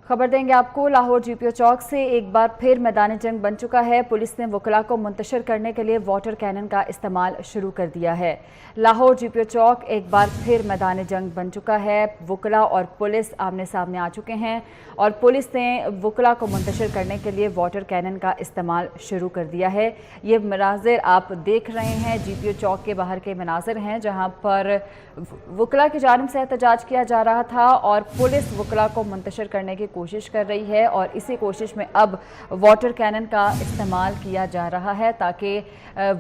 खबर देंगे आपको। लाहौर जीपीओ चौक से एक बार फिर मैदान जंग बन चुका है। पुलिस ने वकला को मुंतशिर करने के लिए वाटर कैनन का इस्तेमाल शुरू कर दिया है। लाहौर जीपीओ चौक एक बार फिर मैदान जंग बन चुका है। वकला और पुलिस आमने सामने आ चुके हैं और पुलिस ने वकला को मुंतशिर करने के लिए वाटर कैनन का इस्तेमाल शुरू कर दिया है। ये मनाजिर आप देख रहे हैं जीपीओ चौक के बाहर के मनाजिर हैं, जहाँ पर वकला की जानिब से एहतजाज किया जा रहा था और पुलिस वकला को मुंतशिर करने की कोशिश कर रही है और इसी कोशिश में अब वाटर कैनन का इस्तेमाल किया जा रहा है ताकि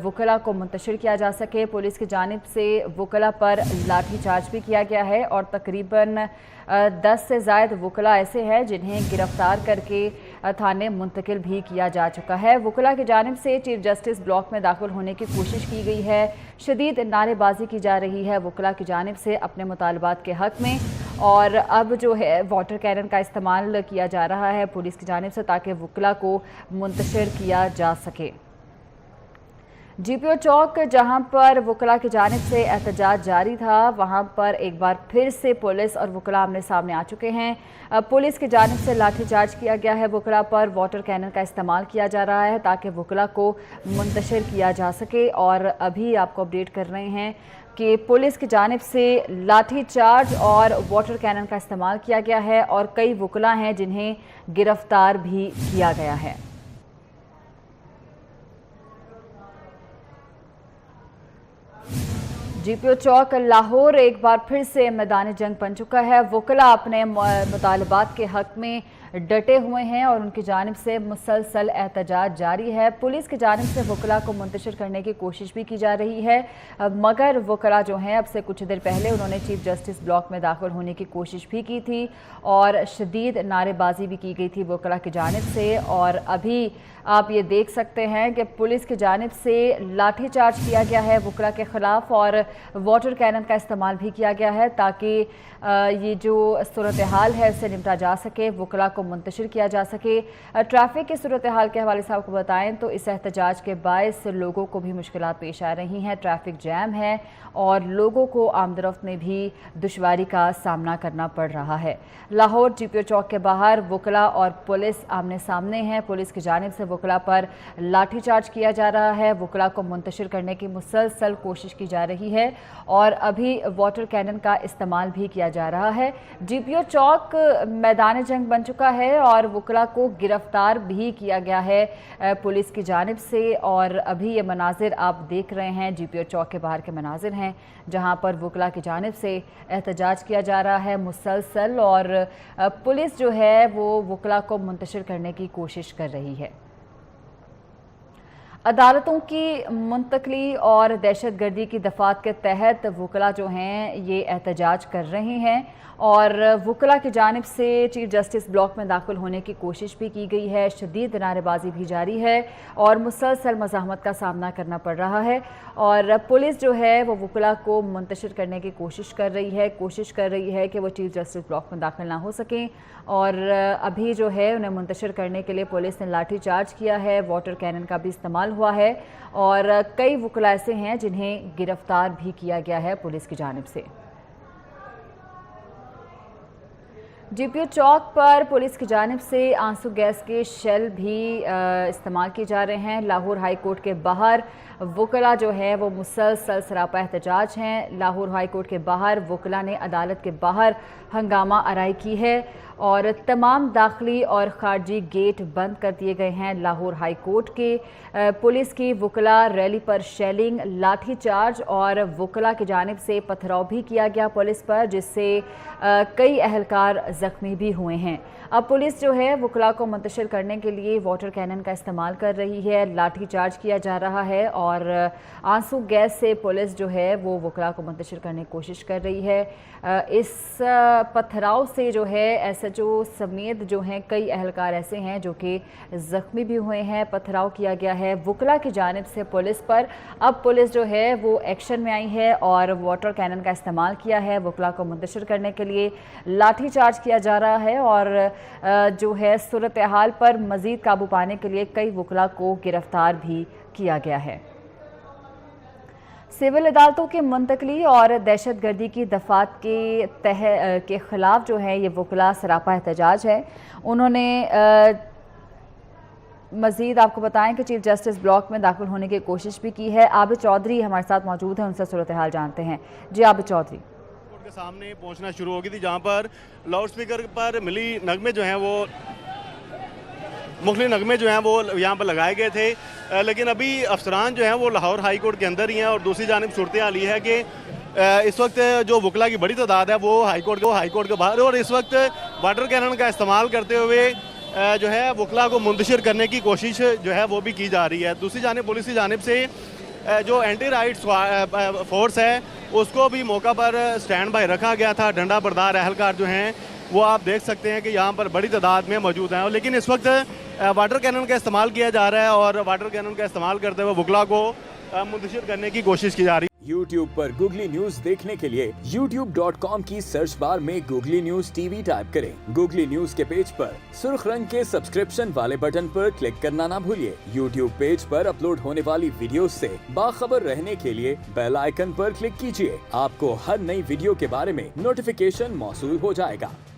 वकला को मुंतशिर किया जा सके। पुलिस की जानिब से वकला पर लाठी चार्ज भी किया गया है और तकरीबन 10 से ज़ायद वकला ऐसे हैं जिन्हें गिरफ्तार करके थाने मुंतकिल भी किया जा चुका है। वकला की जानिब से चीफ जस्टिस ब्लॉक में दाखिल होने की कोशिश की गई है। शदीद नारेबाजी की जा रही है वकला की जानिब से अपने मुतालबात के हक़ में और अब जो है वाटर कैनन का इस्तेमाल किया जा रहा है पुलिस की जानिब से ताकि वकला को मुंतशिर किया जा सके। जीपीओ चौक जहां पर वकला की जानिब से एहतजाज जारी था, वहां पर एक बार फिर से पुलिस और वकला आमने सामने आ चुके हैं। पुलिस की जानिब से लाठीचार्ज किया गया है, वकला पर वाटर कैनन का इस्तेमाल किया जा रहा है ताकि वकला को मुंतशिर किया जा सके। और अभी आपको अपडेट कर रहे हैं कि पुलिस की जानिब से लाठी चार्ज और वाटर कैनन का इस्तेमाल किया गया है और कई वकला हैं जिन्हें गिरफ्तार भी किया गया है। जीपीओ चौक लाहौर एक बार फिर से मैदान जंग बन चुका है। वकला अपने मुतालबात के हक़ में डटे हुए हैं और उनकी जानिब से मुसलसल एहतजाज जारी है। पुलिस की जानिब से वकला को मुंतशिर करने की कोशिश भी की जा रही है, मगर वकला जो हैं अब से कुछ देर पहले उन्होंने चीफ जस्टिस ब्लॉक में दाखिल होने की कोशिश भी की थी और शदीद नारेबाजी भी की गई थी वकला की जानिब से। और अभी आप ये देख सकते हैं कि पुलिस की जानिब से लाठी चार्ज किया गया है वकला के ख़िलाफ़ और वाटर कैनन का इस्तेमाल भी किया गया है ताकि ये जो सूरत हाल है उससे निपटा जा सके, वकला को मुंतशिर किया जा सके। ट्रैफिक की सूरत हाल के हवाले से आपको बताएं तो इस एहतजाज के बायस लोगों को भी मुश्किलात पेश आ रही हैं। ट्रैफिक जैम है और लोगों को आमदरफ्त में भी दुश्वारी का सामना करना पड़ रहा है। लाहौर जीपीओ चौक के बाहर वकला और पुलिस आमने सामने हैं। पुलिस की जानिब से वकला पर लाठी चार्ज किया जा रहा है, वकला को मुंतशिर करने की मुसलसल कोशिश की जा रही है और अभी वाटर कैनन का इस्तेमाल भी किया जा रहा है। जीपीओ चौक मैदान जंग बन चुका है और वकला को गिरफ्तार भी किया गया है पुलिस की जानिब से। और अभी ये मनाजिर आप देख रहे हैं जीपीओ चौक के बाहर के मनाजिर हैं जहां पर वकला की जानिब से एहतजाज किया जा रहा है मुसलसल और पुलिस जो है वो वकला को मुंतशिर करने की कोशिश कर रही है। अदालतों की मुंतकली और दहशतगर्दी की दफ़ात के तहत वकला जो हैं ये एहतजाज कर रहे हैं और वकला की जानिब से चीफ जस्टिस ब्लॉक में दाखिल होने की कोशिश भी की गई है। शदीद नारेबाजी भी जारी है और मुसलसल मज़ाहमत का सामना करना पड़ रहा है और पुलिस जो है वो वकला को मुंतशिर करने की कोशिश कर रही है कि वो चीफ जस्टिस ब्लॉक में दाखिल ना हो सकें। और अभी जो है उन्हें मुंतशिर करने के लिए पुलिस ने लाठी चार्ज किया है, वाटर कैनन का भी इस्तेमाल हुआ है और कई वकला ऐसे हैं जिन्हें गिरफ्तार भी किया गया है पुलिस की जानिब से। जीपीओ चौक पर पुलिस की जानिब से आंसू गैस के शेल भी इस्तेमाल किए जा रहे हैं। लाहौर हाई कोर्ट के बाहर वकला जो है वो मुसलसल सरापा एहतजाज हैं। लाहौर हाई कोर्ट के बाहर वकला ने अदालत के बाहर हंगामा आराई की है और तमाम दाखिली और खारजी गेट बंद कर दिए गए हैं। लाहौर हाई कोर्ट के पुलिस की वकला रैली पर शेलिंग, लाठी चार्ज और वकला की जानिब से पथराव भी किया गया पुलिस पर, जिससे कई अहलकार ज़ख्मी भी हुए हैं। अब पुलिस जो है वकला को मुंतशिर करने के लिए वाटर कैनन का इस्तेमाल कर रही है, लाठी चार्ज किया जा रहा है और आंसू गैस से पुलिस जो है वो वकला को मुंतशिर करने की कोशिश कर रही है। इस पथराव से जो है एसएचओ समेत जो हैं कई अहलकार ऐसे हैं जो कि ज़ख्मी भी हुए हैं। पथराव किया गया है वकला की जानिब से पुलिस पर। अब पुलिस जो है वो एक्शन में आई है और वाटर कैनन का इस्तेमाल किया है, वकला को मुंतशिर करने के लिए लाठी चार्ज किया जा रहा है और जो है सूरत हाल पर मज़ीद काबू पाने के लिए कई वकला को गिरफ्तार भी किया गया है। सिविल अदालतों की मुंतकली और दहशतगर्दी की दफात के खिलाफ जो है ये वकला सरापा एहतजाज है। उन्होंने मजीद आपको बताएं कि चीफ जस्टिस ब्लॉक में दाखिल होने की कोशिश भी की है। आबिद चौधरी हमारे साथ मौजूद हैं, उनसे सूरत हाल जानते हैं। जी आबिद चौधरी। कोर्ट के सामने पहुंचना शुरू हो गई थी, जहां पर लाउड स्पीकर पर मिली नगमे जो हैं वो मुख्तलिफ नगमे जो हैं वो यहाँ पर लगाए गए थे, लेकिन अभी अफसरान जो हैं वो लाहौर हाई कोर्ट के अंदर ही हैं। और दूसरी जानिब सूरत हाल ये है कि इस वक्त जो वकला की बड़ी तादाद है वो हाई कोर्ट के बाहर, और इस वक्त वाटर कैनन का इस्तेमाल करते हुए जो है वकला को मुंतशिर करने की कोशिश जो है वो भी की जा रही है। दूसरी जानिब पुलिस की जानिब से जो एंटी राइट्स फोर्स है उसको भी मौका पर स्टैंड बाय रखा गया था। डंडा बरदार अहलकार जो हैं वो आप देख सकते हैं कि यहाँ पर बड़ी तादाद में मौजूद हैं, लेकिन इस वक्त वाटर कैनन का इस्तेमाल किया जा रहा है और वाटर कैनन का इस्तेमाल करते हुए वकला को मुंतशिर करने की कोशिश की जा रही है। YouTube पर गूगली न्यूज देखने के लिए youtube.com की सर्च बार में गूगली न्यूज टीवी टाइप करें। गूगली न्यूज के पेज पर सुर्ख रंग के सब्सक्रिप्शन वाले बटन पर क्लिक करना ना भूलिए। YouTube पेज पर अपलोड होने वाली वीडियोस से बाखबर रहने के लिए बेल आइकन पर क्लिक कीजिए। आपको हर नई वीडियो के बारे में नोटिफिकेशन मौसूल हो जाएगा।